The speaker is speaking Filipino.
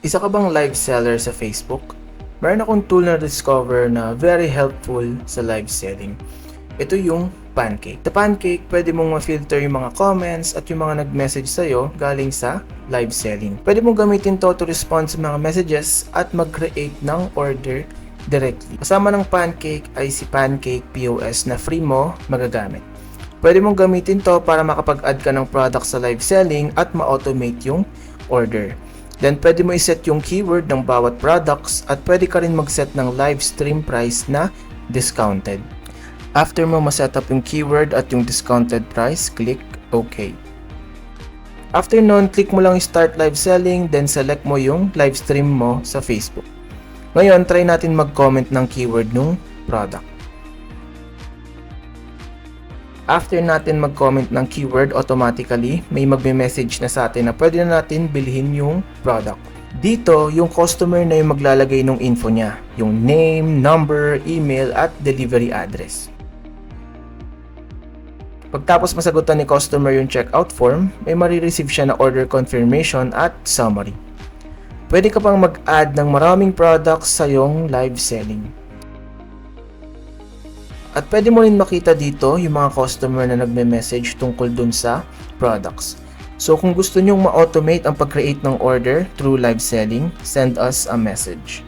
Isa ka bang live seller sa Facebook? Meron akong tool na discover na very helpful sa live selling. Ito yung Pancake. Sa Pancake, pwede mong ma-filter yung mga comments at yung mga nag-message sa'yo galing sa live selling. Pwede mong gamitin to to respond sa mga messages at mag-create ng order directly. Kasama ng Pancake ay si Pancake POS na free mo magagamit. Pwede mong gamitin to para makapag-add ka ng product sa live selling at ma-automate yung order. Then pwede mo iset yung keyword ng bawat products at pwede ka rin mag-set ng live stream price na discounted. After mo ma-set up yung keyword at yung discounted price, click OK. After nun, click mo lang start live selling, then select mo yung live stream mo sa Facebook. Ngayon, try natin mag-comment ng keyword ng product. After natin mag-comment ng keyword, automatically may magme-message na sa atin na pwede na natin bilhin yung product. Dito, yung customer na yung maglalagay ng info niya, yung name, number, email, at delivery address. Pagtapos masagutan ni customer yung checkout form, may marireceive siya na order confirmation at summary. Pwede ka pang mag-add ng maraming products sa iyong live selling. At pwede mo rin makita dito yung mga customer na nagme-message tungkol dun sa products. So kung gusto nyong ma-automate ang pag-create ng order through live selling, send us a message.